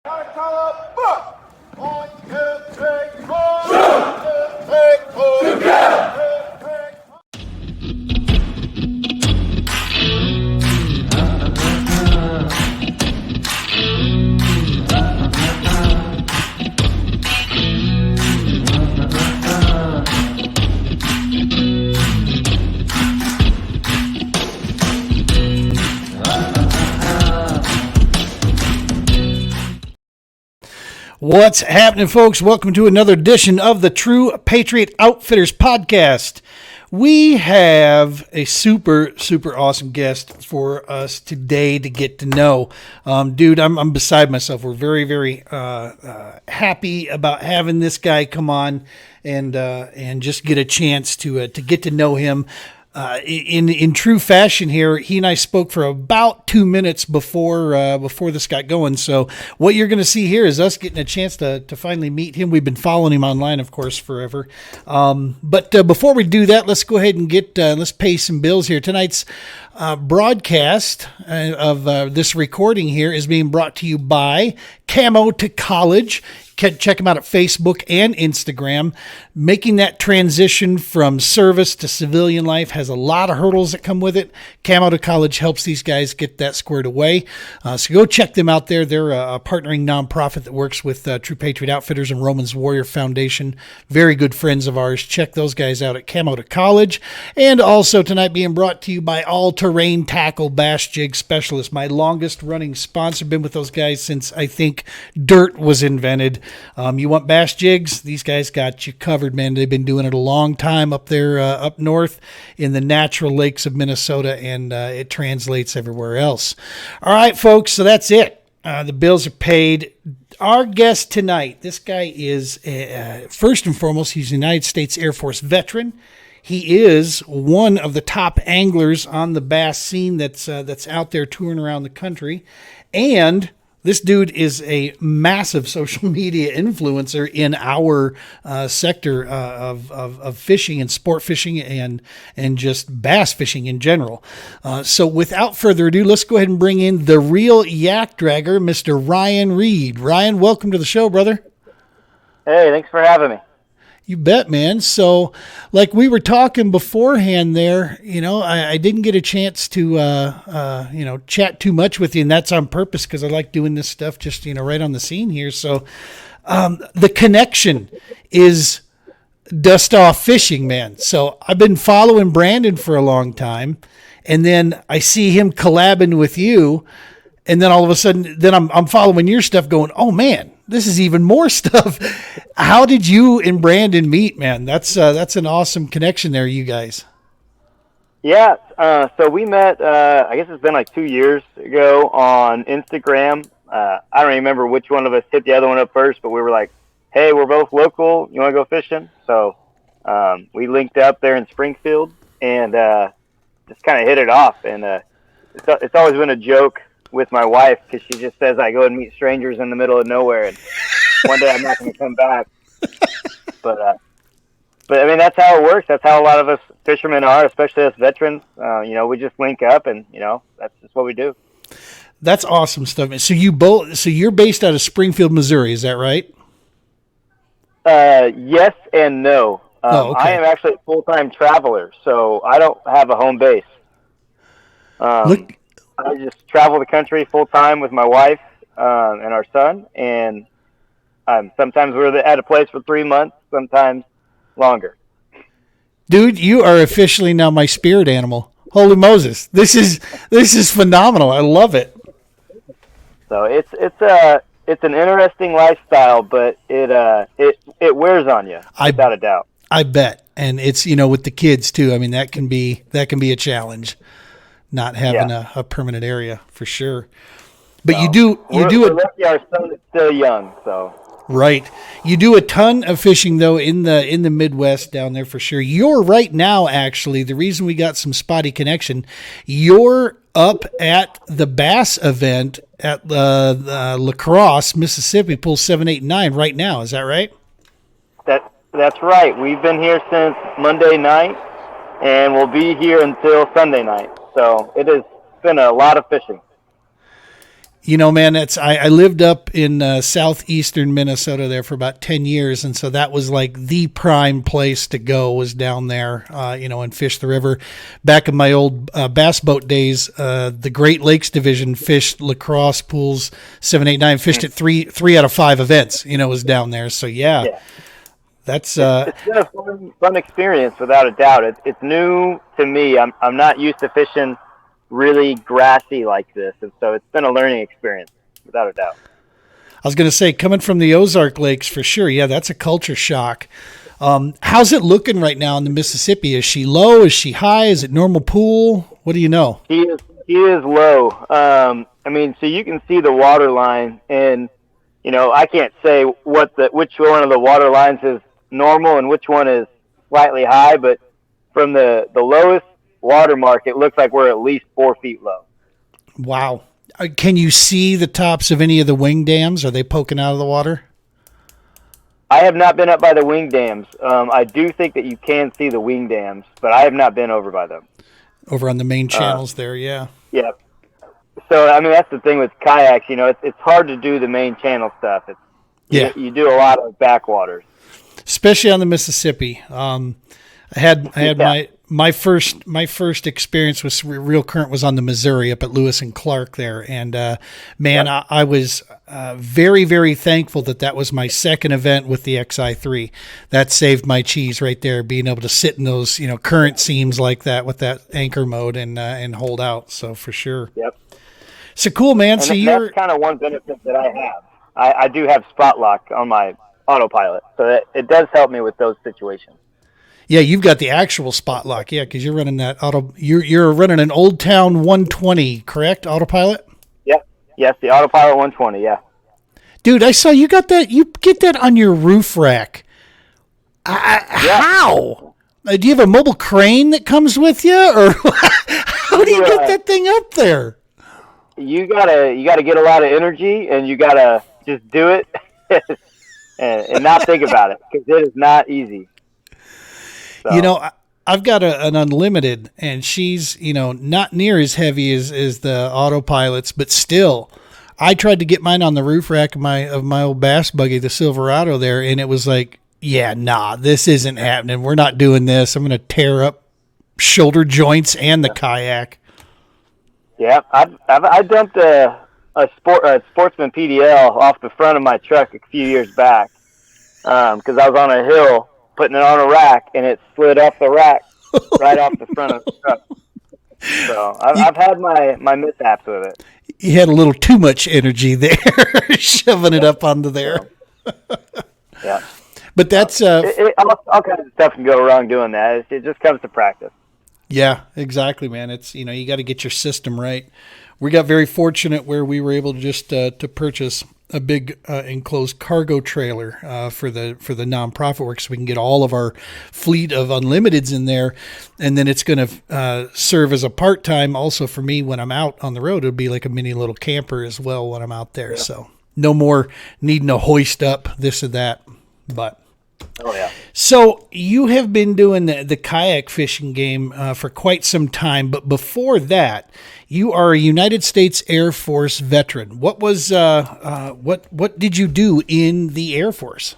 One, two, three, four. One, two, three, four. Together. What's happening, folks? Welcome to another edition of the True Patriot Outfitters podcast. We have a super awesome guest for us today to get to know. Dude, I'm beside myself. We're very happy about having this guy come on and just get a chance to get to know him. In true fashion here, he and I spoke for about 2 minutes before this got going. So what you're going to see here is us getting a chance to finally meet him. We've been following him online, of course, forever. But before we do that, let's go ahead and let's pay some bills here. Tonight's broadcast of this recording here is being brought to you by Camo to College. Check them out at Facebook and Instagram. Making that transition from service to civilian life has a lot of hurdles that come with it. Camo to College helps these guys get that squared away. So go check them out there. They're a partnering nonprofit that works with True Patriot Outfitters and Romans Warrior Foundation. Very good friends of ours. Check those guys out at Camo to College. And also tonight being brought to you by All Terrain Tackle Bass Jig Specialist, my longest running sponsor. Been with those guys since I think dirt was invented. You want bass jigs? These guys got you covered, man. They've been doing it a long time up there, up north in the natural lakes of Minnesota, and it translates everywhere else. All right, folks, so that's it. The bills are paid. Our guest tonight, this guy is, first and foremost, he's a United States Air Force veteran. He is one of the top anglers on the bass scene that's out there touring around the country, and this dude is a massive social media influencer in our sector of fishing and sport fishing and just bass fishing in general. So without further ado, let's go ahead and bring in the real yak dragger, Mr. Ryan Reed. Ryan, welcome to the show, brother. Hey, thanks for having me. You bet, man. So like we were talking beforehand there, I didn't get a chance to, chat too much with you, and that's on purpose because I like doing this stuff just, right on the scene here. So the connection is dust off fishing, man. So I've been following Brandon for a long time, and then I see him collabing with you, and then all of a sudden, then I'm following your stuff going, oh, man, this is even more stuff. How did you and Brandon meet, man? That's an awesome connection there, you guys. Yeah, so we met, I guess it's been like 2 years ago on Instagram. I don't remember which one of us hit the other one up first, but we were like, hey, we're both local. You want to go fishing? So we linked up there in Springfield and just kind of hit it off. And it's always been a joke with my wife because she just says I go and meet strangers in the middle of nowhere, and one day I'm not going to come back. But I mean, that's how it works. That's how a lot of us fishermen are, especially us veterans. We just link up, and that's just what we do. That's awesome stuff. So you're based out of Springfield, Missouri, is that right? Yes and no. Okay. I am actually a full-time traveler, so I don't have a home base. I just travel the country full time with my wife and our son, and sometimes we're at a place for 3 months, sometimes longer. Dude, you are officially now my spirit animal. Holy Moses, this is phenomenal. I love it. So it's an interesting lifestyle, but it wears on you without a doubt. I bet, and it's with the kids too. I mean that can be a challenge. Not having a permanent area for sure, but so, we're lucky our son is still young, so right. You do a ton of fishing though in the Midwest down there for sure. You're right now actually the reason we got some spotty connection. You're up at the bass event at La Crosse, Mississippi, Pool 7, 8, and 9 right now. Is that right? That's right. We've been here since Monday night, and we'll be here until Sunday night. So it has been a lot of fishing. You know, man, I lived up in southeastern Minnesota there for about 10 years. And so that was like the prime place to go was down there, and fish the river. Back in my old bass boat days, the Great Lakes Division fished lacrosse pools 7, 8, 9, fished at three out of 5 events, was down there. So, yeah. That's it's been a fun experience without a doubt. It's new to me. I'm not used to fishing really grassy like this, and so it's been a learning experience without a doubt. I was going to say, coming from the Ozark Lakes for sure. Yeah, that's a culture shock. How's it looking right now in the Mississippi? Is she low? Is she high? Is it normal pool? What do you know? He is low. So you can see the water line, and I can't say which one of the water lines is normal and which one is slightly high, but from the lowest water mark, it looks like we're at least 4 feet low. Wow. Can you see the tops of any of the wing dams? Are they poking out of the water? I have not been up by the wing dams. I do think that you can see the wing dams, but I have not been over by them. Over on the main channels there, yeah. Yeah. So, that's the thing with kayaks. It's hard to do the main channel stuff. You do a lot of backwaters. Especially on the Mississippi. I had my first experience with real current was on the Missouri up at Lewis and Clark there, and I was very, very thankful that was my second event with the XI3. That saved my cheese right there, being able to sit in those current seams like that with that anchor mode and hold out. So for sure. Yep. So cool, man. And that's kind of one benefit that I have. I do have spot lock on my autopilot, so it does help me with those situations. Yeah, you've got the actual spot lock, yeah, because you're running that auto. You're running an Old Town 120, correct? Autopilot. Yeah, yes, the autopilot 120. Yeah. Dude, I saw you got that. You get that on your roof rack. How? Do you have a mobile crane that comes with you, or how do you get that thing up there? You gotta get a lot of energy, and you gotta just do it and not think about it, because it is not easy. So. I've got an unlimited, and she's, not near as heavy as the autopilots, but still, I tried to get mine on the roof rack of my old bass buggy, the Silverado there, and it was like, yeah, nah, this isn't happening. We're not doing this. I'm going to tear up shoulder joints and the kayak. Yeah, I dumped a Sportsman PDL off the front of my truck a few years back because I was on a hill putting it on a rack, and it slid off the rack right off the front of the truck. So I've had my mishaps with it. You had a little too much energy there, shoving it up onto there. Yeah. But that's... all kinds of stuff can go wrong doing that. It just comes to practice. Yeah, exactly, man. It's, you got to get your system right. We got very fortunate where we were able to just to purchase a big enclosed cargo trailer for the nonprofit work, so we can get all of our fleet of unlimiteds in there, and then it's going to serve as a part-time also for me when I'm out on the road. It'll be like a mini little camper as well when I'm out there. Yeah. So no more needing to hoist up this or that. But oh yeah. So you have been doing the kayak fishing game for quite some time, but before that, you are a United States Air Force veteran. What was what did you do in the Air Force?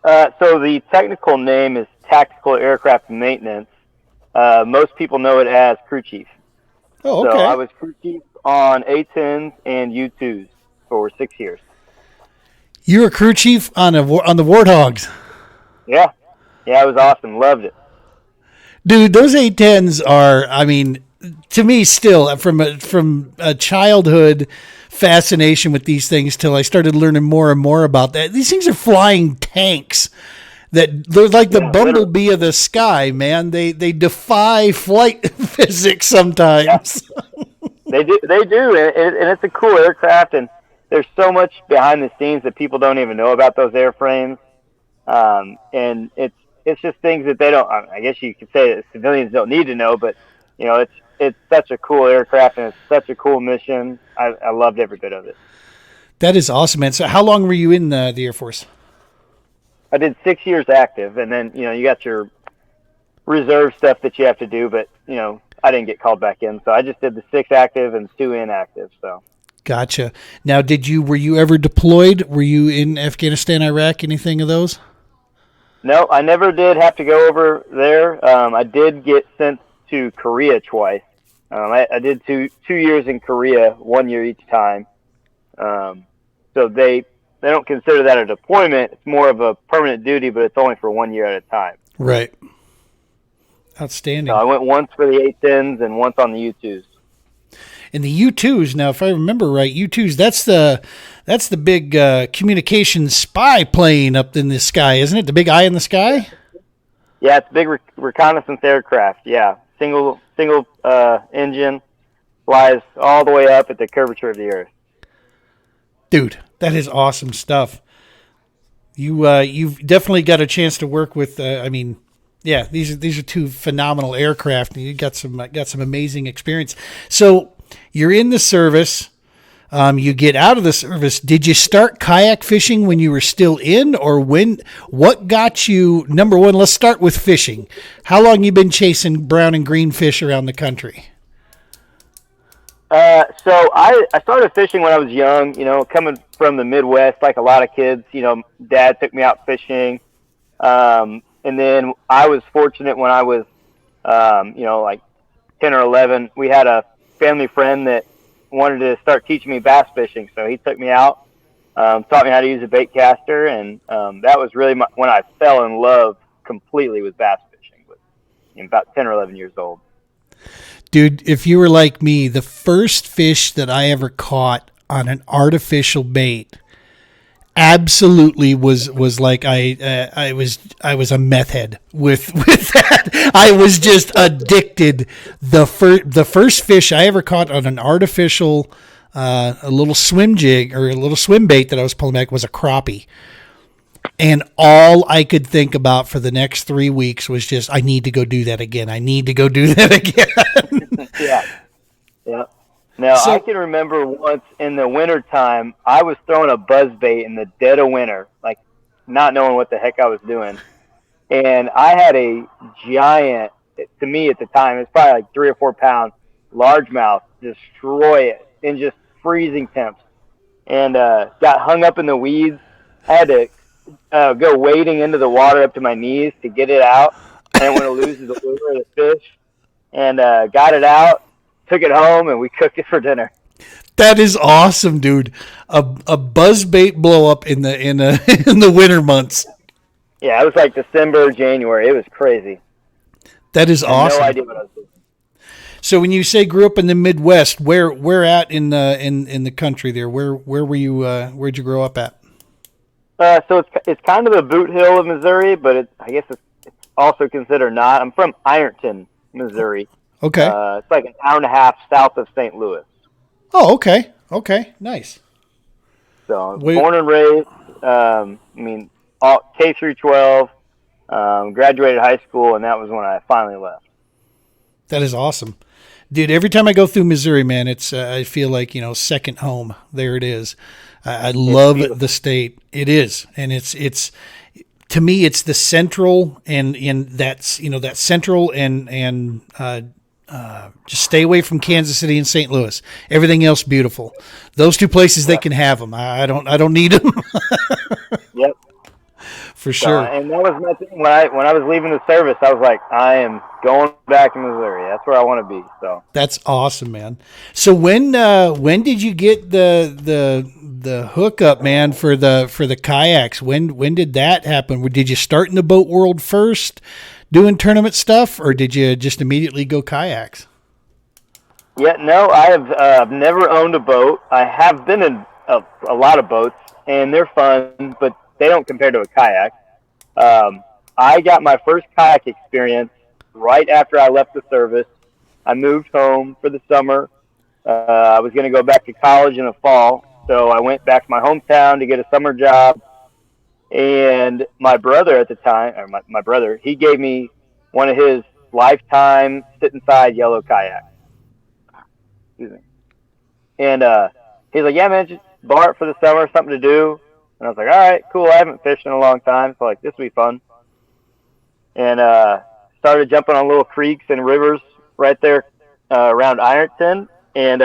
So the technical name is Tactical Aircraft Maintenance. Most people know it as crew chief. Oh, okay. So I was crew chief on A-10s and U-2s for 6 years. You were crew chief on the Warthogs. Yeah, it was awesome. Loved it. Dude, those A-10s are, to me still, from a childhood fascination with these things till I started learning more and more about that. These things are flying tanks. They're like the bumblebee of the sky, man. They defy flight physics sometimes. Yeah. They do, and it's a cool aircraft, and there's so much behind the scenes that people don't even know about those airframes. And it's just things that they don't, I guess you could say that civilians don't need to know, but it's such a cool aircraft, and it's such a cool mission. I loved every bit of it. That is awesome, man. So how long were you in the Air Force? I did 6 years active, and then, you got your reserve stuff that you have to do, but, I didn't get called back in. So I just did the 6 active and 2 inactive. So Gotcha. Now, were you ever deployed? Were you in Afghanistan, Iraq, anything of those? No, I never did have to go over there. I did get sent to Korea twice. I did two years in Korea, 1 year each time. So they don't consider that a deployment. It's more of a permanent duty, but it's only for 1 year at a time. Right. Outstanding. So I went once for the A-10s and once on the U-2s. And the U-2s, now, if I remember right, U-2s, that's the big communications spy plane up in the sky, isn't it? The big eye in the sky? Yeah, it's a big reconnaissance aircraft. Yeah, single engine, flies all the way up at the curvature of the Earth. Dude, that is awesome stuff. You've definitely got a chance to work with. These are two phenomenal aircraft, and you got some amazing experience. So you're in the service. You get out of the service. Did you start kayak fishing when you were still in, or when? What got you? Number one, let's start with fishing. How long you been chasing brown and green fish around the country? So I started fishing when I was young, coming from the Midwest, like a lot of kids, Dad took me out fishing. And then I was fortunate when I was, like 10 or 11, we had a family friend that wanted to start teaching me bass fishing. So he took me out, taught me how to use a bait caster. And, that was really when I fell in love completely with bass fishing, about 10 or 11 years old. Dude, if you were like me, the first fish that I ever caught on an artificial bait absolutely was like I was a meth head with that. I was just addicted. The first fish I ever caught on an artificial a little swim jig or a little swim bait that I was pulling back was a crappie. And all I could think about for the next 3 weeks was just, I need to go do that again. I need to go do that again. Yeah. Now, I can remember once in the wintertime, I was throwing a buzz bait in the dead of winter, like not knowing what the heck I was doing. And I had a giant, to me at the time, it was probably like 3 or 4 pounds, largemouth, destroy it in just freezing temps. And got hung up in the weeds. I had to go wading into the water up to my knees to get it out. I didn't want to lose the lure of the fish. And got it out, took it home, and we cooked it for dinner. That is awesome, dude. A buzzbait blow up in the winter months. Yeah, it was like December, January. It was crazy. That is awesome. No idea what I was doing. So when you say grew up in the Midwest, where at in the country there? Where were you? Where'd you grow up at? So it's kind of the boot hill of Missouri, but I guess it's also considered not. I'm from Ironton, Missouri. Okay. It's like an hour and a half south of St. Louis. Oh, okay. Okay, nice. So born and raised. K through 12. Graduated high school, and that was when I finally left. That is awesome, dude. Every time I go through Missouri, man, it's I feel like second home. There it is. I love the state. It is, and it's to me, it's the central and that's that central and just stay away from Kansas City and St. Louis. Everything else beautiful. Those two places they can have them. I don't need them. Yep. For sure. And that was my thing when I was leaving the service. I was like, I am going back to Missouri. That's where I want to be. So that's awesome, man. So when did you get the hookup, man, for the kayaks? When did that happen? Did you start in the boat world first, doing tournament stuff, or did you just immediately go kayaks? Yeah, no, I have never owned a boat. I have been in a lot of boats, and they're fun, but they don't compare to a kayak. I got my first kayak experience right after I left the service. I moved home for the summer. I was going to go back to college in the fall, so I went back to my hometown to get a summer job. And my brother at the time, or my brother, he gave me one of his lifetime sit-inside yellow kayaks. Excuse me. And he's like, yeah, man, just borrow it for the summer, something to do. And I was like, all right, cool. I haven't fished in a long time, so like this will be fun. And started jumping on little creeks and rivers right there around Ironton, and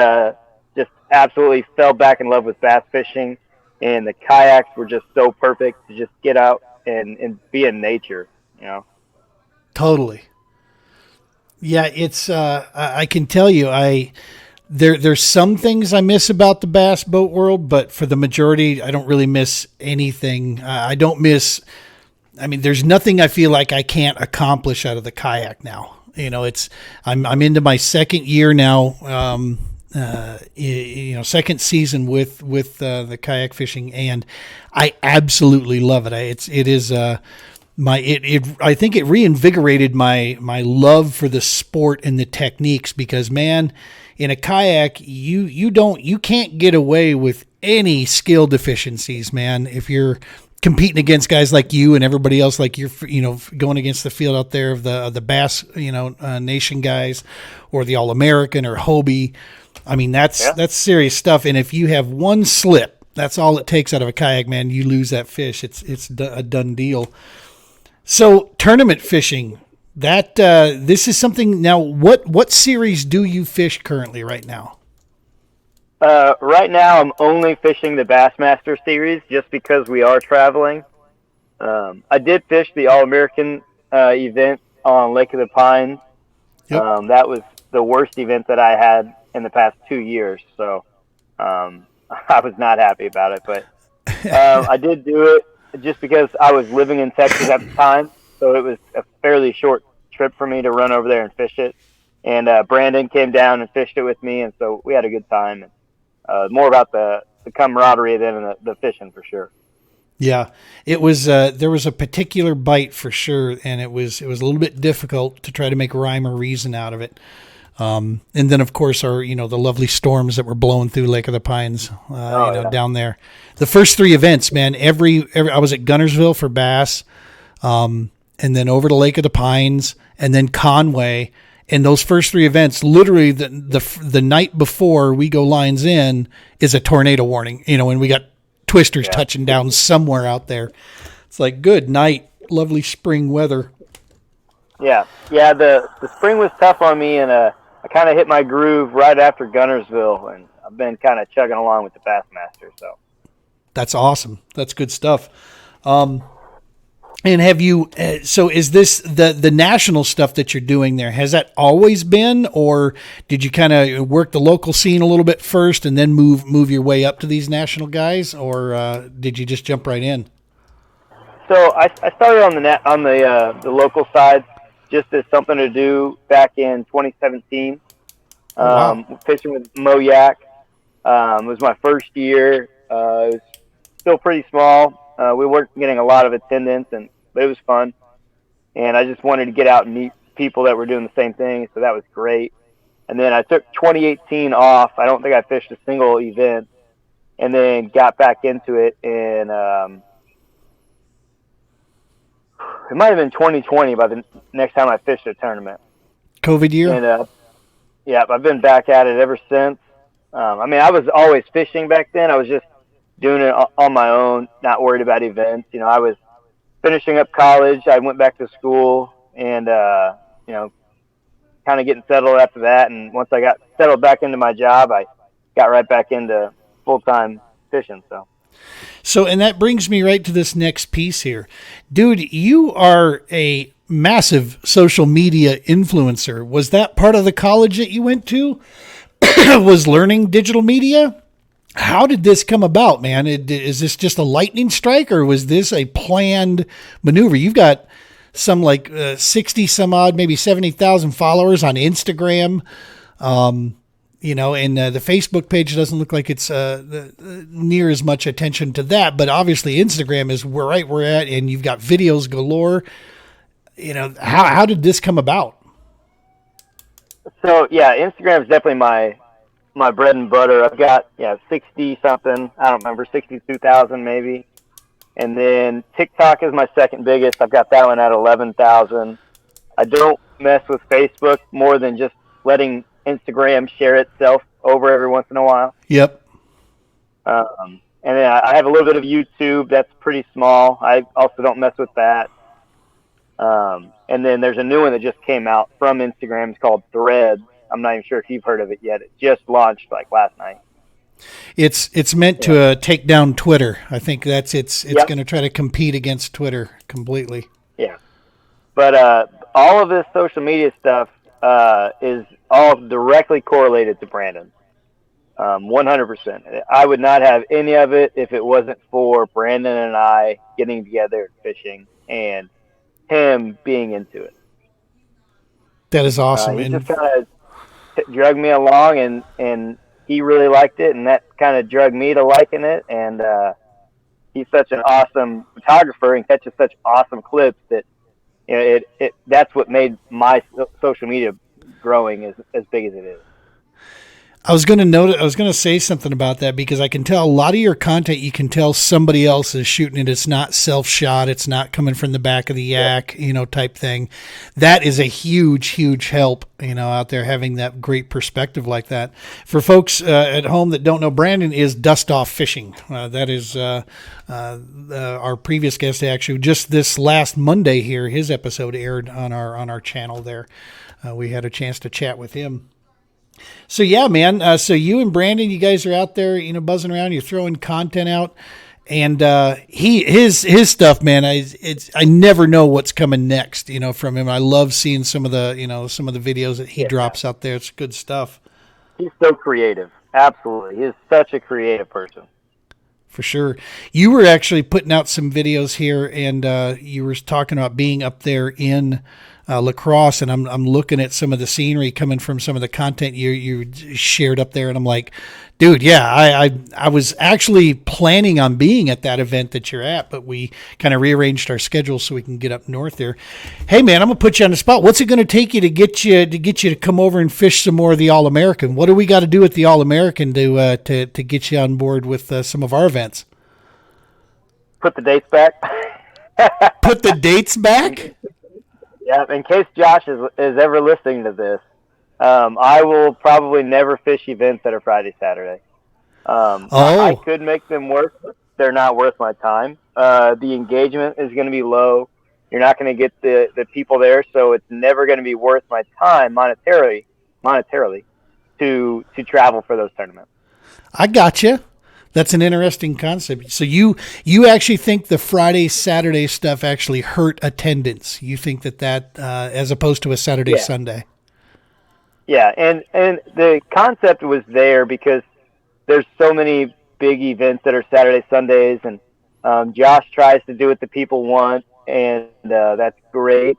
just absolutely fell back in love with bass fishing, and the kayaks were just so perfect to just get out and be in nature. You know. Totally. Yeah, it's I can tell you there's some things I miss about the bass boat world, but for the majority I don't really miss anything. I don't miss I mean there's nothing I feel like I can't accomplish out of the kayak now. You know, I'm into my second year now. Second season with the kayak fishing, and I absolutely love it. It is I think it reinvigorated my love for the sport and the techniques, because man, in a kayak you can't get away with any skill deficiencies, man. If you're competing against guys like you and everybody else, like you're going against the field out there of the Bass Nation guys, or the All American or Hobie. I mean that's serious stuff. And if you have one slip, that's all it takes out of a kayak, man. You lose that fish. It's a done deal. So tournament fishing, that this is something now. What series do you fish currently right now? Right now, I'm only fishing the Bassmaster series just because we are traveling. I did fish the All American event on Lake of the Pines. Yep. That was the worst event that I had in the past 2 years, so I was not happy about it. But I did do it just because I was living in Texas at the time, so it was a fairly short trip for me to run over there and fish it. And Brandon came down and fished it with me, and so we had a good time. And more about the camaraderie than the fishing, for sure. Yeah, it was. There was a particular bite for sure, and it was a little bit difficult to try to make rhyme or reason out of it. And then, of course, the lovely storms that were blowing through Lake of the Pines, down there. The first three events, man. Every I was at Gunnersville for bass, and then over to Lake of the Pines, and then Conway. And those first three events, literally the night before we go lines in is a tornado warning. And we got twisters touching down somewhere out there. It's like, good night, lovely spring weather. Yeah. The spring was tough on me, and I kind of hit my groove right after Gunnersville, and I've been kind of chugging along with the Bassmaster. So that's awesome. That's good stuff. And have you? So is this the national stuff that you're doing there? Has that always been, or did you kind of work the local scene a little bit first and then move your way up to these national guys, or did you just jump right in? So I started on the local side just as something to do back in 2017. Wow. Fishing with Mo Yak. It was my first year. It was still pretty small. We weren't getting a lot of attendance, but it was fun. And I just wanted to get out and meet people that were doing the same thing, so that was great. And then I took 2018 off. I don't think I fished a single event, and then got back into it. And it might have been 2020 by the next time I fished a tournament. COVID year? And I've been back at it ever since. I mean, I was always fishing back then. I was just doing it on my own, not worried about events. I was finishing up college. I went back to school and, kind of getting settled after that. And once I got settled back into my job, I got right back into full-time fishing. So, and that brings me right to this next piece here. Dude, you are a massive social media influencer. Was that part of the college that you went to? Was learning digital media? How did this come about, man? Is this just a lightning strike, or was this a planned maneuver? You've got some 60 some odd, maybe 70,000 followers on Instagram. And the Facebook page doesn't look like it's near as much attention to that, but obviously Instagram is where we're at, and you've got videos galore. How did this come about? So Instagram is definitely my bread and butter. I've got 60 something. I don't remember, 62,000 maybe. And then TikTok is my second biggest. I've got that one at 11,000. I don't mess with Facebook more than just letting Instagram share itself over every once in a while. Yep. And then I have a little bit of YouTube. That's pretty small. I also don't mess with that. And then there's a new one that just came out from Instagram. It's called Threads. I'm not even sure if you've heard of it yet. It just launched last night. It's meant to take down Twitter. I think it's going to try to compete against Twitter completely. Yeah. But all of this social media stuff is all directly correlated to Brandon. 100%. I would not have any of it if it wasn't for Brandon and I getting together and fishing and him being into it. That is awesome. He just kind of drug me along, and he really liked it, and that kind of drug me to liking it. And he's such an awesome photographer and catches such awesome clips that that's what made my social media growing as big as it is. I was going to say something about that because I can tell a lot of your content, you can tell somebody else is shooting it. It's not self-shot. It's not coming from the back of the yak, type thing. That is a huge, huge help, out there having that great perspective like that. For folks at home that don't know, Brandon is Dust Off Fishing. That is our previous guest, actually. Just this last Monday here, his episode aired on our channel there. We had a chance to chat with him. So yeah, man. So you and Brandon, you guys are out there, buzzing around. You're throwing content out, and his stuff, man. I never know what's coming next, from him. I love seeing some of the videos that he drops out there. It's good stuff. He's so creative. Absolutely, he's such a creative person. For sure. You were actually putting out some videos here, and you were talking about being up there in La Crosse, and I'm looking at some of the scenery coming from some of the content you shared up there, and I'm like, dude, yeah, I was actually planning on being at that event that you're at, but we kind of rearranged our schedule so we can get up north there. Hey, man, I'm gonna put you on the spot. What's it gonna take you to get you to come over and fish some more of the All American? What do we got to do with the All American to get you on board with some of our events? Put the dates back. Put the dates back? Yeah, in case Josh is ever listening to this, I will probably never fish events that are Friday, Saturday. I could make them work, but they're not worth my time. The engagement is going to be low. You're not going to get the people there, so it's never going to be worth my time monetarily to travel for those tournaments. I gotcha. That's an interesting concept. So you actually think the Friday, Saturday stuff actually hurt attendance? You think that as opposed to a Saturday, Sunday? Yeah, and the concept was there because there's so many big events that are Saturday, Sundays, and Josh tries to do what the people want, and that's great.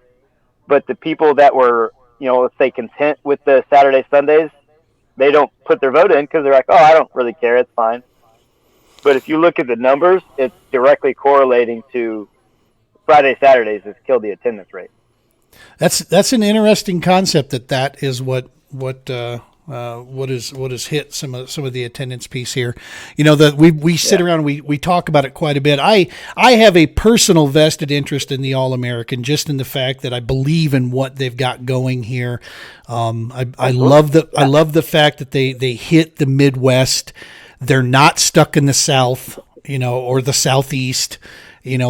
But the people that were, let's say content with the Saturday, Sundays, they don't put their vote in because they're like, oh, I don't really care, it's fine. But if you look at the numbers, it's directly correlating to Friday, Saturdays has killed the attendance rate. That's an interesting concept. That is what has hit some of the attendance piece here. That we sit around, we talk about it quite a bit. I have a personal vested interest in the All American, just in the fact that I believe in what they've got going here. I love the fact that they hit the Midwest. They're not stuck in the South, or the Southeast,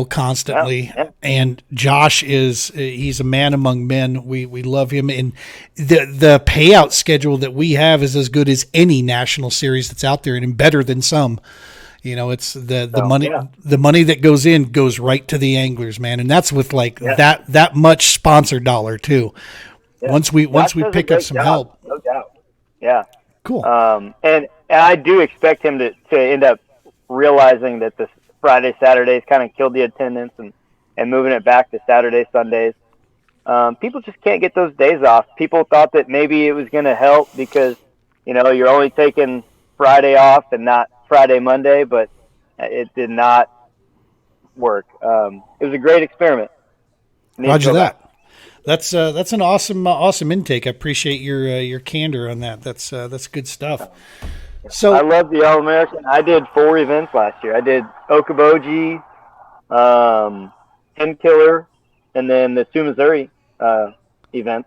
constantly. Yeah. And Josh he's a man among men. We love him. And the payout schedule that we have is as good as any national series that's out there, and better than some. It's the money. Yeah. The money that goes in goes right to the anglers, man. And that's with that much sponsor dollar too. Yeah. Once we pick up some help. No doubt. Yeah. Cool. And I do expect him to end up realizing that the Friday, Saturdays kind of killed the attendance and moving it back to Saturday, Sundays. People just can't get those days off. People thought that maybe it was going to help because, you're only taking Friday off and not Friday, Monday, but it did not work. It was a great experiment. Roger that. That's an awesome intake. I appreciate your candor on that. That's good stuff. So I love the All American. I did 4 events last year. I did Okoboji, 10 Killer, and then the Sioux, Missouri event.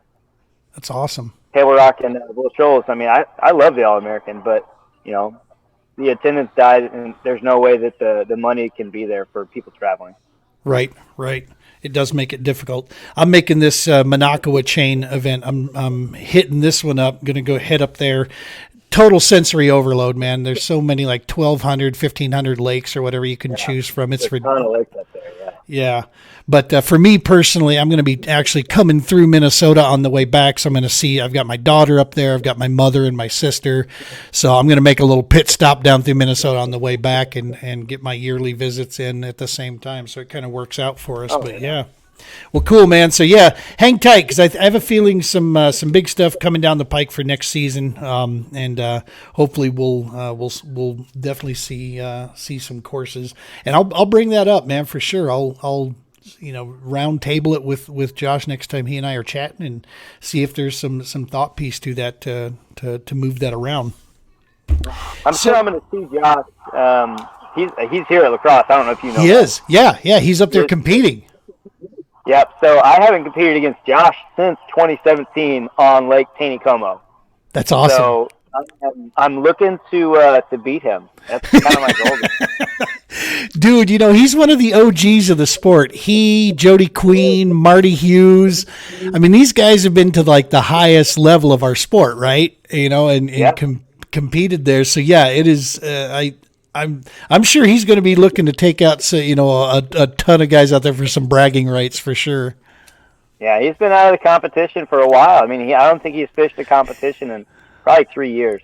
That's awesome. Taylor Rock and Bull Shoals. I mean, I love the All American, but the attendance died, and there's no way that the money can be there for people traveling. Right. It does make it difficult. I'm making this Minocqua chain event. I'm hitting this one up. Going to go head up there. Total sensory overload, man. There's so many, like 1,200, 1,500 lakes or whatever you can choose from. It's There's a ton of lakes up there, yeah. But for me personally, I'm going to be actually coming through Minnesota on the way back. So I'm going to see, I've got my daughter up there. I've got my mother and my sister. So I'm going to make a little pit stop down through Minnesota on the way back and get my yearly visits in at the same time. So it kind of works out for us. But yeah. Well, cool, man. So yeah, hang tight because I have a feeling some big stuff coming down the pike for next season, and hopefully we'll definitely see some courses, and I'll bring that up, man, for sure. I'll round table it with Josh next time he and I are chatting and see if there's some thought piece to that to move that around. I'm sure I'm going to see Josh. He's here at La Crosse. I don't know if you know. He is. Yeah. He's up there competing. Yep. So I haven't competed against Josh since 2017 on Lake Taneycomo. That's awesome. So I'm looking to beat him. That's kind of my goal. Dude, he's one of the OGs of the sport. He, Jody Queen, Marty Hughes. I mean, these guys have been to like the highest level of our sport, right? And competed there. So yeah, it is. I'm sure he's going to be looking to take out, a ton of guys out there for some bragging rights for sure. Yeah, he's been out of the competition for a while. I mean, I don't think he's fished a competition in probably 3 years.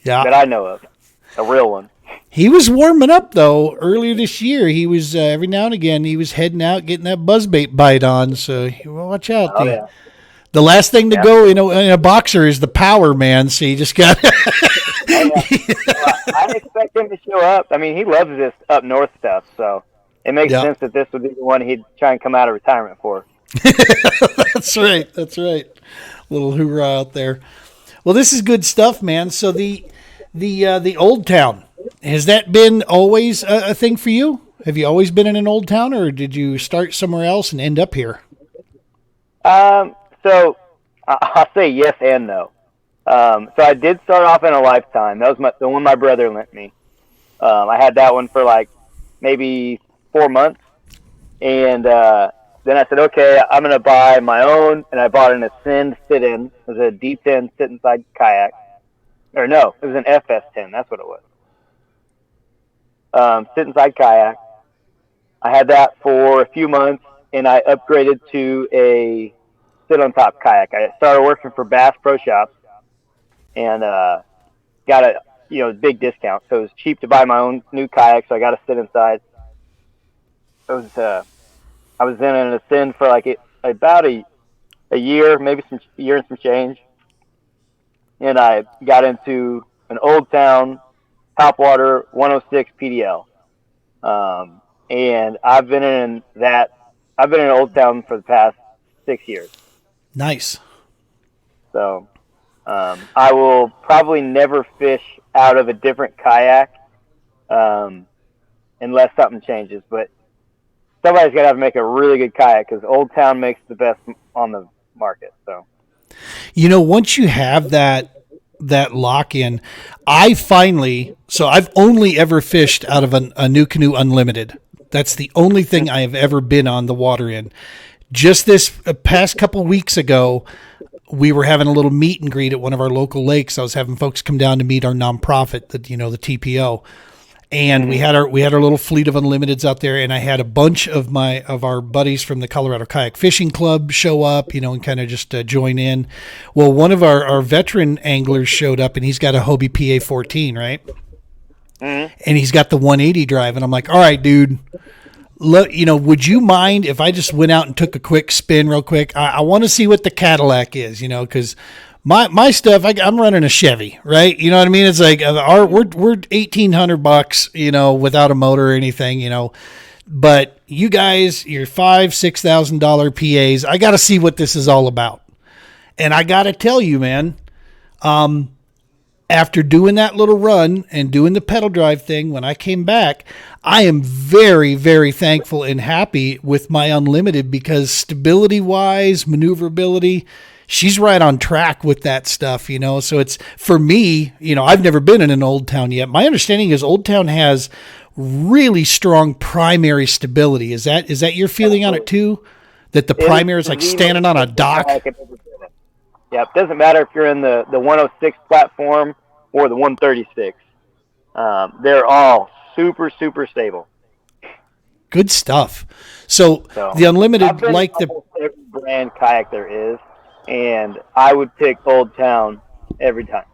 Yeah, that I know of, a real one. He was warming up though earlier this year. He was every now and again he was heading out getting that buzzbait bite on. So watch out. The last thing to go, in a boxer is the power, man. So you just got. I expect him to show up. I mean, he loves this up north stuff, so it makes sense that this would be the one he'd try and come out of retirement for. That's right. Little hoorah out there. Well, this is good stuff, man. So the Old Town, has that been always a thing for you? Have you always been in an old town, or did you start somewhere else and end up here? So I'll say yes and no. So I did start off in a Lifetime. That was the one my brother lent me. I had that one for like maybe 4 months. And then I said, okay, I'm going to buy my own. And I bought an Ascend sit-in. It was a D10 sit-inside kayak. Or no, it was an FS10. That's what it was. Sit-inside kayak. I had that for a few months, and I upgraded to a sit-on-top kayak. I started working for Bass Pro Shops. And got a big discount, so it was cheap to buy my own new kayak. So I got to sit inside. It was I was in an Ascend for like about a year, maybe some year and some change, and I got into an Old Town topwater 106 PDL, and I've been in Old Town for the past 6 years. Nice. So. I will probably never fish out of a different kayak unless something changes. But somebody's got to make a really good kayak because Old Town makes the best on the market. So, once you have that lock-in, I've only ever fished out of a New Canoe Unlimited. That's the only thing I have ever been on the water in. Just this past couple weeks ago, we were having a little meet and greet at one of our local lakes. I was having folks come down to meet our nonprofit, the TPO, and we had our little fleet of Unlimiteds out there. And I had a bunch of our buddies from the Colorado Kayak Fishing Club show up, and kind of just join in. Well, one of our veteran anglers showed up, and he's got a Hobie PA14, right? Mm-hmm. And he's got the 180 drive, and I'm like, all right, dude. Look, would you mind if I just went out and took a quick spin real quick? I want to see what the Cadillac is, because my stuff, I'm running a Chevy, right? You know what I mean? It's like we're $1,800, without a motor or anything, but you guys, your $5,000-$6,000 PAs, I got to see what this is all about. And I got to tell you, man, after doing that little run and doing the pedal drive thing, when I came back, I am very, very thankful and happy with my Unlimited because stability-wise, maneuverability, she's right on track with that stuff, So it's, for me, I've never been in an Old Town yet. My understanding is Old Town has really strong primary stability. Is that your feeling on it too? That the primary is like standing on a dock? Yeah, it doesn't matter if you're in the 106 platform or the 136. They're all super, super stable. Good stuff. So the Unlimited, I've been like in almost every brand kayak there is, and I would pick Old Town every time.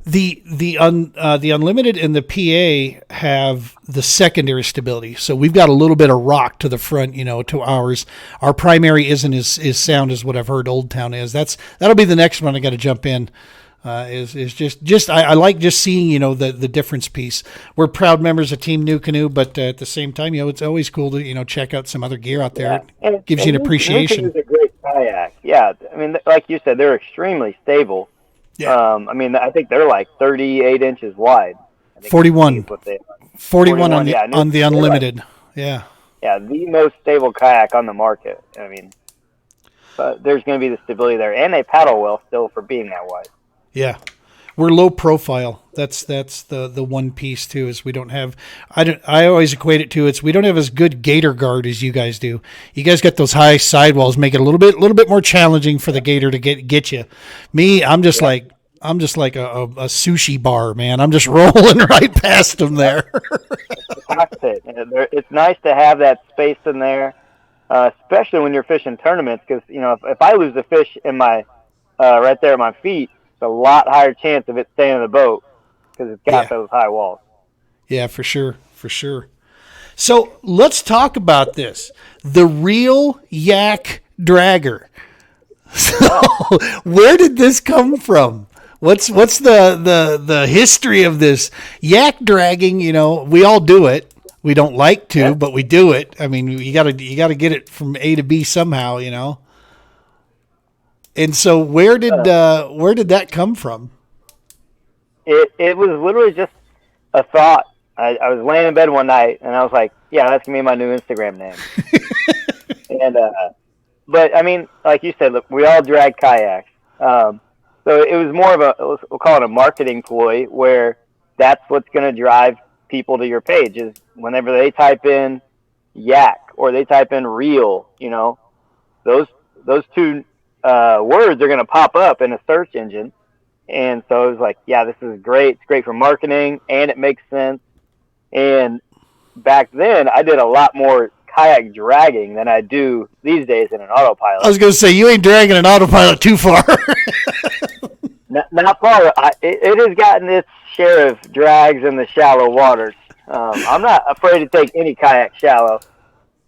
the Unlimited and the PA have the secondary stability. So we've got a little bit of rock to the front, to ours. Our primary isn't as sound as what I've heard Old Town is. That'll be the next one I got to jump in. Is just I like just seeing the difference piece. We're proud members of Team New Canoe, but at the same time, it's always cool to check out some other gear out there. Yeah. It gives you an appreciation. New Canoe's a great kayak. Yeah, I mean, like you said, they're extremely stable. Yeah. I mean, I think they're like 38 inches wide. 41 on the Unlimited. Like, yeah. Yeah, the most stable kayak on the market. I mean, but there's going to be the stability there, and they paddle well still for being that wide. Yeah, we're low profile. That's the one piece too. Is we don't have. I always equate it to we don't have as good gator guard as you guys do. You guys got those high sidewalls, make it a little bit more challenging for the gator to get you. Me, I'm just like a sushi bar, man. I'm just rolling right past them there. It's nice to have that space in there, especially when you're fishing tournaments. Because if I lose a fish in my right there at my feet, a lot higher chance of it staying in the boat because it's got those high walls. Yeah, for sure. So let's talk about this. The Real Yak Dragger. So where did this come from? What's the history of this yak dragging? We all do it. We don't like to, but we do it. I mean, you gotta get it from A to B somehow, And so where did that come from? It was literally just a thought. I was laying in bed one night and I was like, yeah, that's gonna be my new Instagram name. And but I mean, like you said, look, we all drag kayaks. So it was more of we'll call it a marketing ploy where that's what's gonna drive people to your page is whenever they type in yak or they type in reel, those two words are going to pop up in a search engine. And so it was like, yeah, this is great. It's great for marketing and it makes sense. And back then I did a lot more kayak dragging than I do these days in an autopilot. I was going to say, you ain't dragging an autopilot too far. Not far. It has gotten its share of drags in the shallow waters. I'm not afraid to take any kayak shallow.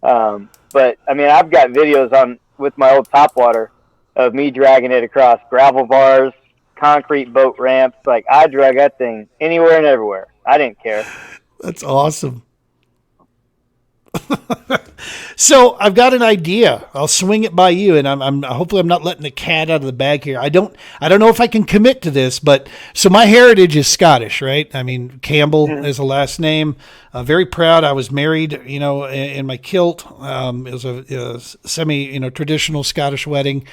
But I mean, I've got videos with my old topwater of me dragging it across gravel bars, concrete boat ramps. Like I drag that thing anywhere and everywhere. I didn't care. That's awesome. So I've got an idea. I'll swing it by you, and I'm hopefully I'm not letting the cat out of the bag here. I don't know if I can commit to this, but so my heritage is Scottish, right? I mean, Campbell is a last name. Very proud. I was married, in my kilt. It was a semi, traditional Scottish wedding.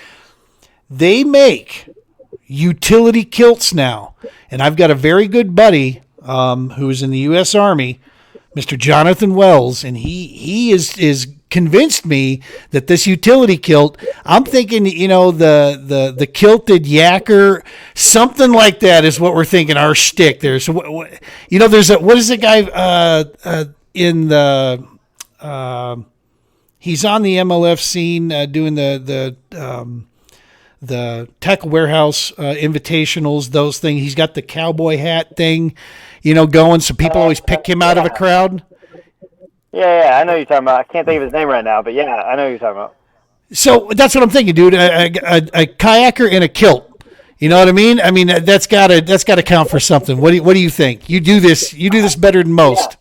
They make utility kilts now, and I've got a very good buddy who's in the U.S. Army, Mr. Jonathan Wells, and he is convinced me that this utility kilt, I'm thinking, the kilted yacker, something like that is what we're thinking our shtick there. So, there's what is the guy in the he's on the MLF scene doing the Tackle Warehouse invitationals, those things. He's got the cowboy hat thing, going, so people always pick him out of a crowd. Yeah, I know you're talking about. I can't think of his name right now, but yeah, I know you're talking about. So that's what I'm thinking, dude. A kayaker in a kilt. You know what I mean? I mean that's gotta count for something. What do you think? You do this better than most.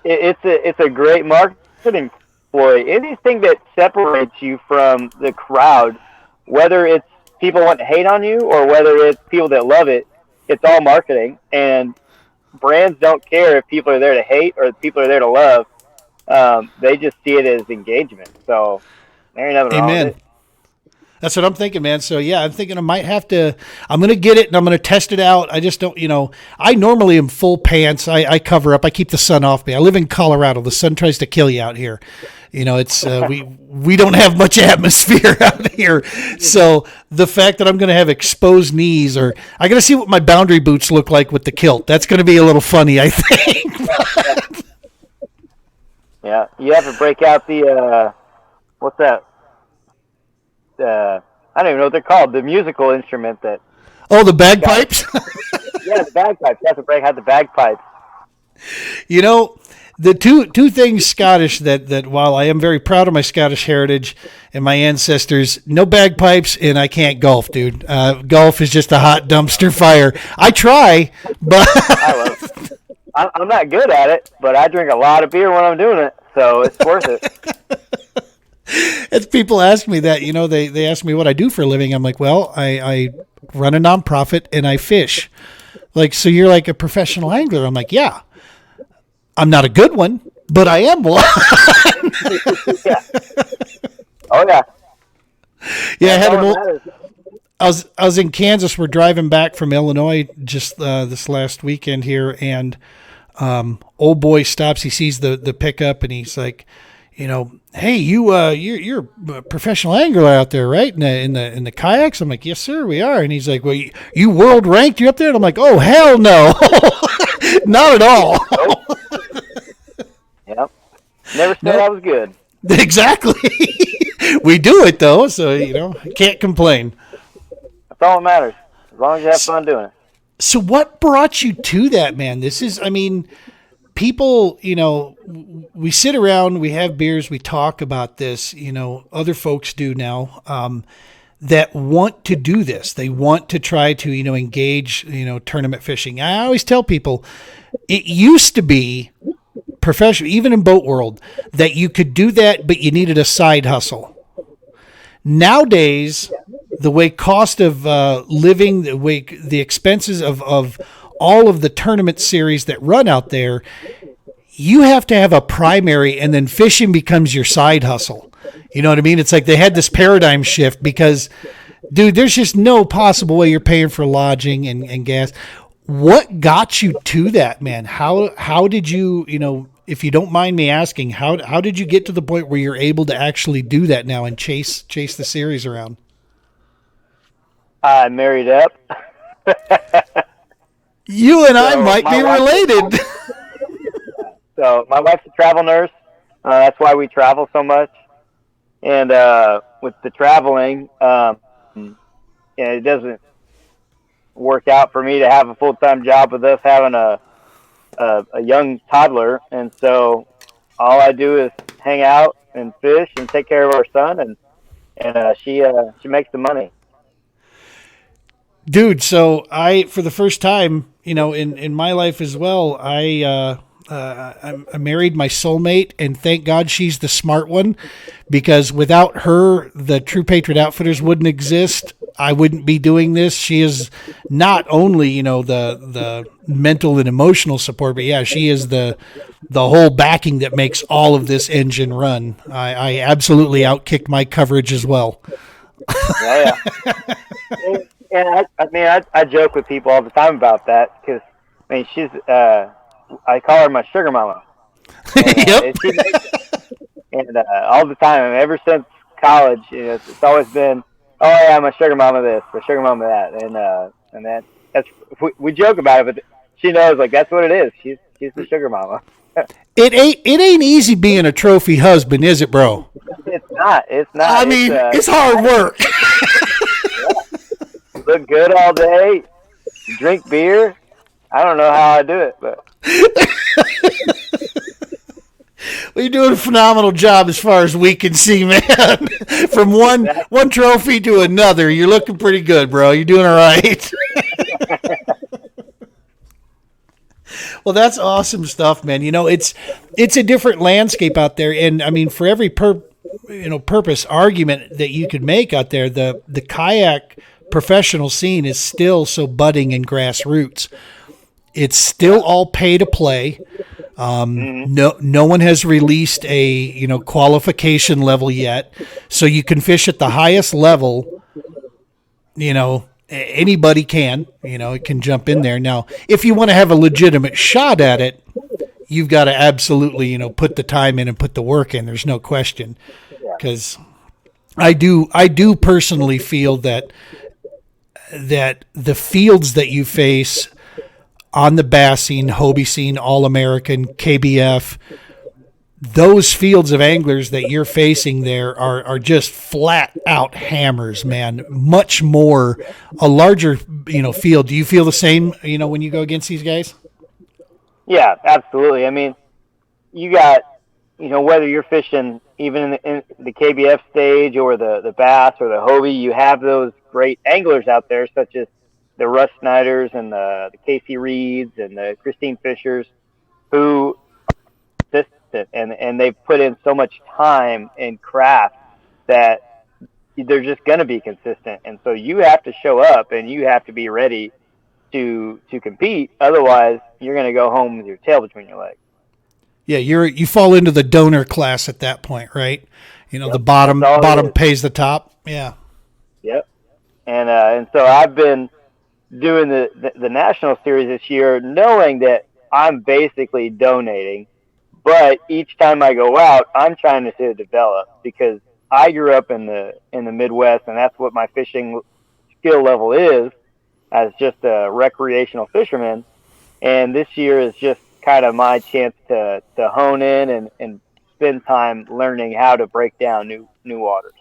It's a great marketing ploy. Anything that separates you from the crowd, whether it's people want to hate on you or whether it's people that love it, it's all marketing. And brands don't care if people are there to hate or if people are there to love. They just see it as engagement. So there ain't nothing wrong with it. That's what I'm thinking, man. So yeah, I'm thinking I'm going to get it and I'm going to test it out. I just don't, I normally am full pants. I cover up. I keep the sun off me. I live in Colorado. The sun tries to kill you out here. It's, we don't have much atmosphere out here. So the fact that I'm going to have exposed knees, or I got to see what my boundary boots look like with the kilt. That's going to be a little funny, I think. Yeah. You have to break out the, what's that? I don't even know what they're called. The musical instrument that. Oh, the bagpipes. Yeah, the bagpipes. You have to break out the bagpipes. The two things Scottish that while I am very proud of my Scottish heritage and my ancestors, no bagpipes, and I can't golf, dude. Golf is just a hot dumpster fire. I try, but I love it. I'm not good at it, but I drink a lot of beer when I'm doing it, so it's worth it. As people ask me that, they ask me what I do for a living. I'm like, well, I run a nonprofit and I fish. Like, so you're like a professional angler? I'm like, yeah. I'm not a good one, but I am one. Yeah. Oh yeah. Yeah, I was in Kansas. We're driving back from Illinois just this last weekend here, and old boy stops. He sees the pickup, and he's like, hey, you're a professional angler out there, right? In the kayaks. I'm like, yes, sir, we are. And he's like, well, you world ranked? You up there? And I'm like, oh, hell no, not at all. Yep. Never said I was good. Exactly. We do it though, so can't complain. That's all that matters. As long as you have fun doing it. So what brought you to that, man? This is, people, we sit around, we have beers, we talk about this, other folks do now, that want to do this. They want to try to, engage, tournament fishing. I always tell people it used to be professional, even in boat world, that you could do that, but you needed a side hustle. Nowadays, the way cost of living, the expenses of all of the tournament series that run out there, you have to have a primary, and then fishing becomes your side hustle. You know what I mean? It's like they had this paradigm shift because, dude, there's just no possible way you're paying for lodging and gas. What got you to that, man? How did you, if you don't mind me asking, how did you get to the point where you're able to actually do that now and chase the series around? I married up. You and I might be related. So my wife's a travel nurse. That's why we travel so much. And with the traveling, it doesn't work out for me to have a full-time job with us having a young toddler. And so all I do is hang out and fish and take care of our son, and she makes the money. Dude, so for the first time, in my life as well, I married my soulmate, and thank God she's the smart one, because without her, the True Patriot Outfitters wouldn't exist. I wouldn't be doing this. She is not only, the mental and emotional support, but yeah, she is the whole backing that makes all of this engine run. I absolutely outkicked my coverage as well. Oh, yeah. And I joke with people all the time about that, because she's I call her my sugar mama. And, yep. And all the time, ever since college, it's always been, oh yeah, my sugar mama this, my sugar mama that, and that's we joke about it, but she knows, like, that's what it is. She's the sugar mama. It ain't easy being a trophy husband, is it, bro? It's not. It's hard work. Look good all day, drink beer. I don't know how I do it, but well, you're doing a phenomenal job as far as we can see, man. From one trophy to another, you're looking pretty good, bro. You're doing all right. Well, that's awesome stuff, man. It's a different landscape out there, and for every purpose argument that you could make out there, the kayak professional scene is still so budding and grassroots. It's still all pay to play. No one has released a qualification level yet, so you can fish at the highest level. Anybody can. It can jump in there. Now, if you want to have a legitimate shot at it, you've got to absolutely put the time in and put the work in. There's no question, because I do personally feel that the fields that you face on the bass scene, Hobie scene, All-American, KBF, those fields of anglers that you're facing there are just flat out hammers, man. Much more a larger, field. Do you feel the same, when you go against these guys? Yeah, absolutely. I mean, you got, whether you're fishing even in the KBF stage or the bass or the Hobie, you have those great anglers out there, such as the Russ Snyders and the Casey Reeds and the Christine Fishers, who are consistent and they've put in so much time and craft that they're just going to be consistent. And so you have to show up and you have to be ready to compete. Otherwise, you're going to go home with your tail between your legs. Yeah, you fall into the donor class at that point, right? The bottom pays the top. Yeah. Yep. And so I've been doing the national series this year, knowing that I'm basically donating, but each time I go out, I'm trying to develop, because I grew up in the Midwest, and that's what my fishing skill level is, as just a recreational fisherman. And this year is just kind of my chance to hone in and spend time learning how to break down new waters.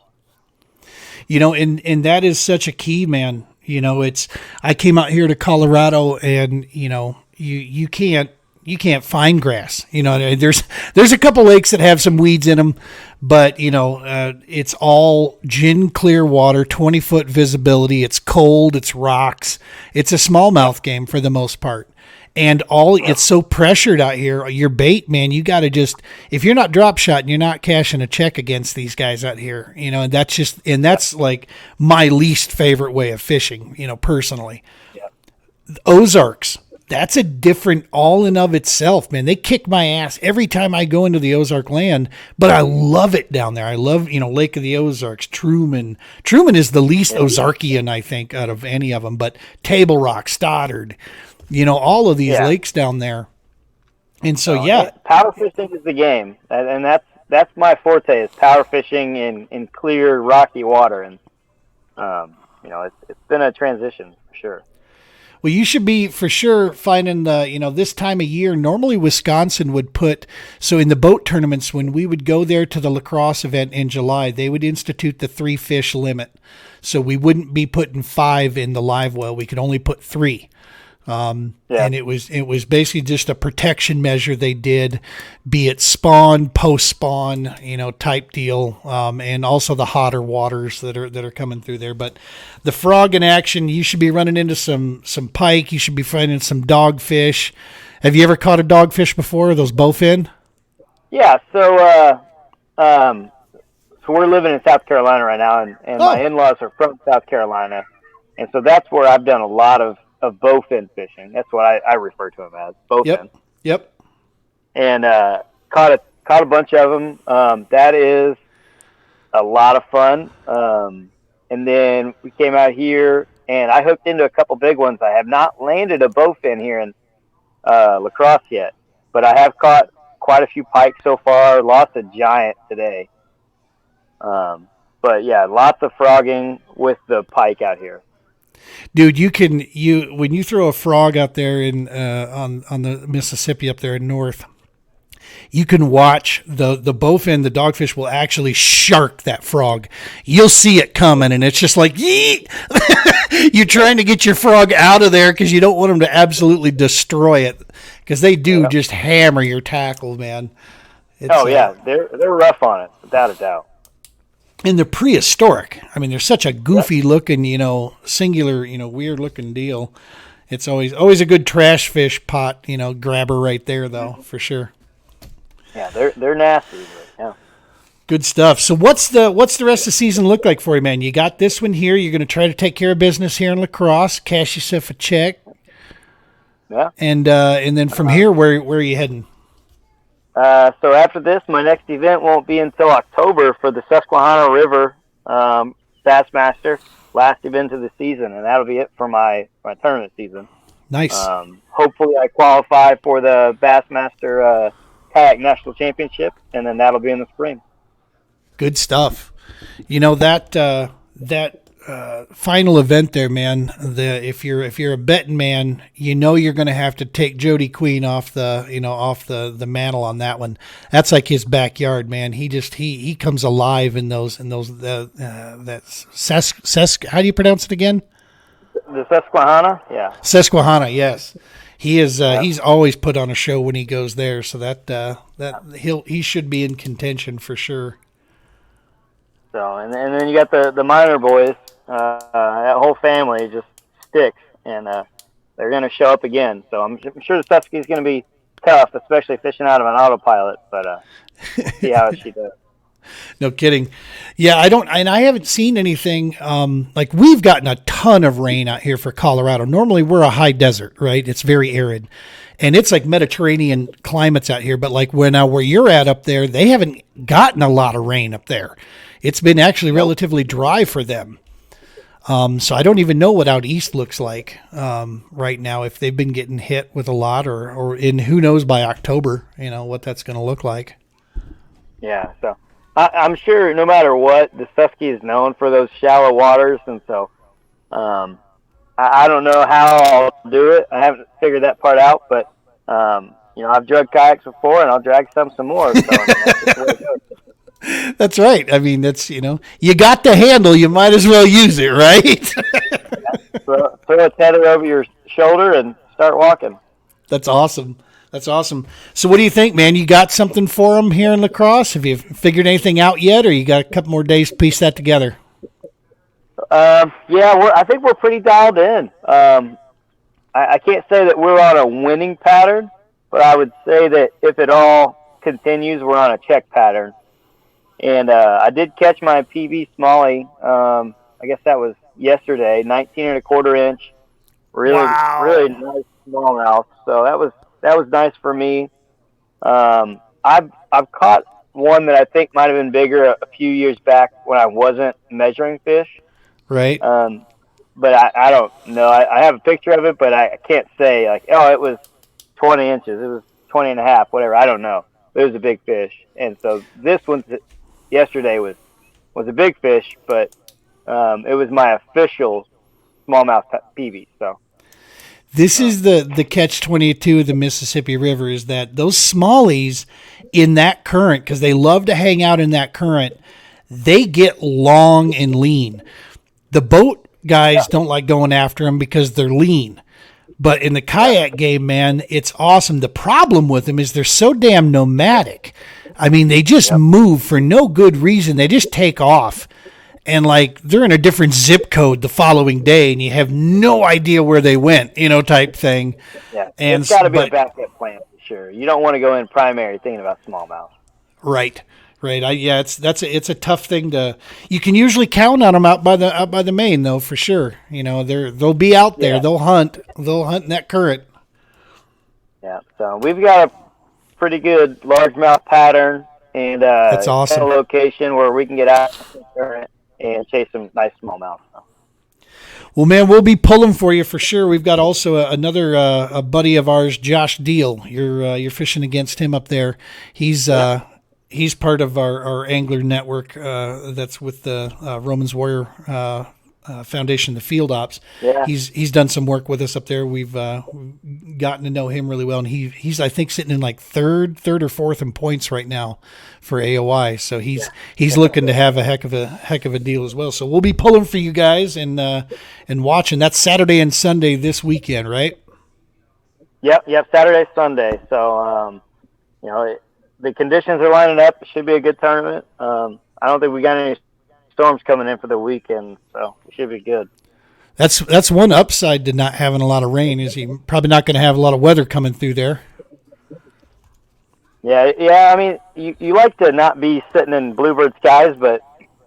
And that is such a key, man. I came out here to Colorado, and you can't find grass. There's a couple lakes that have some weeds in them, but it's all gin clear water, 20-foot visibility. It's cold, it's rocks. It's a smallmouth game for the most part. And it's so pressured out here. Your bait, man, you got to if you're not drop shotting, you're not cashing a check against these guys out here. And that's like my least favorite way of fishing, personally. Yeah. Ozarks, that's a different all in of itself, man. They kick my ass every time I go into the Ozark land, but I love it down there. I love, Lake of the Ozarks, Truman. Truman is the least Ozarkian, I think, out of any of them, but Table Rock, Stoddard, all of these lakes down there. And so, power fishing is the game. And that's my forte, is power fishing in clear, rocky water. And, it's been a transition for sure. Well, you should be for sure finding this time of year. Normally Wisconsin would so in the boat tournaments, when we would go there to the lacrosse event in July, they would institute the 3 fish limit. So we wouldn't be putting 5 in the live well. We could only put 3. And it was basically just a protection measure they did, be it spawn, post spawn, type deal, and also the hotter waters that are coming through there. But the frog in action, you should be running into some pike. You should be finding some dogfish. Have you ever caught a dogfish before? Those bowfin? Yeah. So we're living in South Carolina right now, and my in-laws are from South Carolina, and so that's where I've done a lot of bowfin fishing. That's what I refer to them as, bowfin. Yep. And caught a bunch of them. That is a lot of fun. And then we came out here, and I hooked into a couple big ones. I have not landed a bowfin here in La Crosse yet, but I have caught quite a few pike so far. Lost a giant today. But yeah, lots of frogging with the pike out here. Dude, when you throw a frog out there in on the Mississippi up there in north, you can watch the bowfin, the dogfish will actually shark that frog. You'll see it coming, and it's just like, yeet! You're trying to get your frog out of there because you don't want them to absolutely destroy it, because they do just hammer your tackle, man. They're rough on it, without a doubt. And they're prehistoric. I mean, they're such a goofy looking, singular, weird looking deal. It's always a good trash fish pot, grabber right there, though, for sure. Yeah, they're nasty, but yeah. Good stuff. So what's the rest of the season look like for you, man? You got this one here. You're going to try to take care of business here in La Crosse, cash yourself a check. Yeah. And then from here, where are you heading? So after this, my next event won't be until October for the Susquehanna River Bassmaster, last event of the season, and that'll be it for my tournament season. Nice. Hopefully, I qualify for the Bassmaster Kayak National Championship, and then that'll be in the spring. Good stuff. You know that final event there, man. If you're a betting man, you know you're going to have to take Jody Queen off the mantle on that one. That's like his backyard, man. He comes alive in those how do you pronounce it again? The Susquehanna, yeah. Susquehanna, yes. He is. He's always put on a show when he goes there, so that he should be in contention for sure. So and then you got the minor boys. That whole family just sticks, and they're going to show up again. So I'm sure the Susky's going to be tough, especially fishing out of an autopilot. But see how she does. No kidding. Yeah, I haven't seen anything like we've gotten a ton of rain out here for Colorado. Normally we're a high desert, right? It's very arid. And it's like Mediterranean climates out here, but like where you're at up there, they haven't gotten a lot of rain up there. It's been actually relatively dry for them. So I don't even know what out east looks like right now, if they've been getting hit with a lot or in who knows by October, what that's going to look like. Yeah, so I'm sure no matter what, the Susky is known for those shallow waters, and so I don't know how I'll do it. I haven't figured that part out, but I've drug kayaks before, and I'll drag some more. So that's just the way it goes. That's right. I mean, that's, you got the handle, you might as well use it, right? Throw a tether over your shoulder and start walking. That's awesome. That's awesome. So what do you think, man? You got something for them here in La Crosse? Have you figured anything out yet, or you got a couple more days to piece that together? I think we're pretty dialed in. I can't say that we're on a winning pattern, but I would say that if it all continues, we're on a check pattern. And I did catch my PB Smallie. I guess that was yesterday, 19.25 inch. Really, wow. Really nice smallmouth. So that was nice for me. I've caught one that I think might have been bigger a few years back when I wasn't measuring fish. Right. But I don't know. I have a picture of it, but I can't say it was 20 inches. It was 20 and a half, whatever. I don't know. It was a big fish. And so this one yesterday was a big fish, but it was my official smallmouth PB. So this is the catch-22 of the Mississippi River, is that those smallies in that current, because they love to hang out in that current, they get long and lean. The boat guys don't like going after them because they're lean. But in the kayak game, man, it's awesome. The problem with them is they're so damn nomadic. I mean, they just move for no good reason. They just take off. And, they're in a different zip code the following day, and you have no idea where they went, type thing. Yeah, and it's got to be a backup plan for sure. You don't want to go in primary thinking about smallmouth. Right. It's a tough thing to. You can usually count on them out by the main, though, for sure. They'll be out there. Yeah. They'll hunt in that current. Yeah. So we've got a pretty good largemouth pattern, and that's awesome. A location where we can get out the current and chase some nice smallmouth. Well, man, we'll be pulling for you for sure. We've got also another a buddy of ours, Josh Deal. You're fishing against him up there. He's part of our angler network that's with the Romans Warrior Foundation, the Field Ops. Yeah. He's done some work with us up there. We've gotten to know him really well, and he's I think sitting in third or fourth in points right now for AOI. So he's looking to have a heck of a deal as well. So we'll be pulling for you guys and watching. That's Saturday and Sunday this weekend, right? Yep. Saturday, Sunday. So the conditions are lining up. It should be a good tournament. I don't think we got any storms coming in for the weekend, so it should be good. That's one upside to not having a lot of rain, is you're probably not going to have a lot of weather coming through there. Yeah. I mean, you like to not be sitting in bluebird skies, but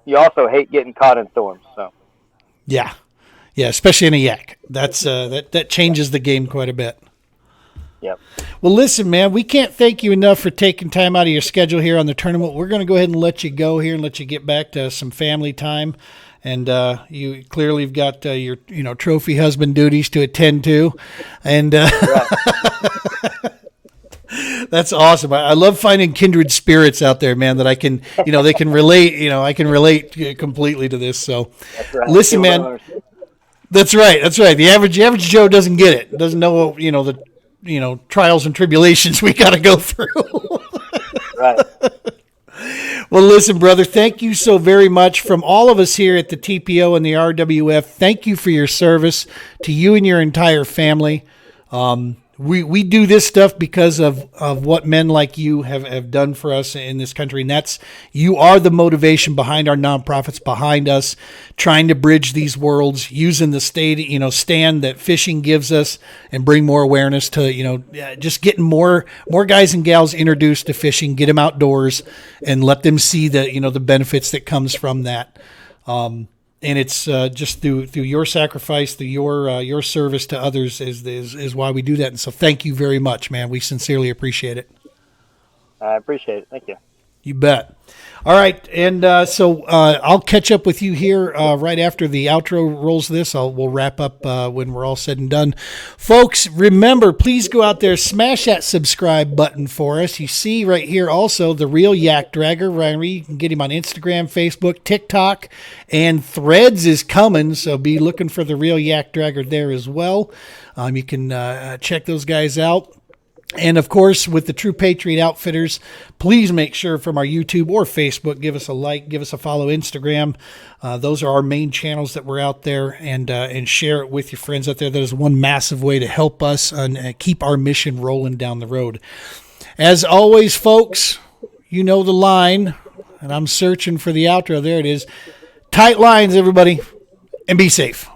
you also hate getting caught in storms. So. Yeah, especially in a yak. That's that changes the game quite a bit. Yep. Well, listen, man, we can't thank you enough for taking time out of your schedule here on the tournament. We're going to go ahead and let you go here and let you get back to some family time. And you clearly have got your trophy husband duties to attend to. And that's awesome. I love finding kindred spirits out there, man, that I can, they can relate, I can relate completely to this. So listen, man. That's right. The average Joe doesn't get it. Doesn't know, the trials and tribulations we got to go through. Right. Well, listen, brother, thank you so very much from all of us here at the TPO and the RWF. Thank you for your service to you and your entire family. We do this stuff because of what men like you have done for us in this country. And you are the motivation behind our nonprofits, behind us trying to bridge these worlds, using the stand that fishing gives us and bring more awareness to, just getting more guys and gals introduced to fishing, get them outdoors and let them see the benefits that comes from that. And it's just through your sacrifice, through your service to others is why we do that. And so thank you very much, man. We sincerely appreciate it. I appreciate it. Thank you. You bet. All right. And so I'll catch up with you here right after the outro rolls this. We'll wrap up when we're all said and done. Folks, remember, please go out there, smash that subscribe button for us. You see right here also the Real Yak Dragger. Right, you can get him on Instagram, Facebook, TikTok, and Threads is coming. So be looking for the Real Yak Dragger there as well. You can check those guys out. And, of course, with the True Patriot Outfitters, please make sure from our YouTube or Facebook, give us a like, give us a follow, Instagram. Those are our main channels that we're out there, and share it with your friends out there. That is one massive way to help us and keep our mission rolling down the road. As always, folks, you know the line, and I'm searching for the outro. There it is. Tight lines, everybody, and be safe.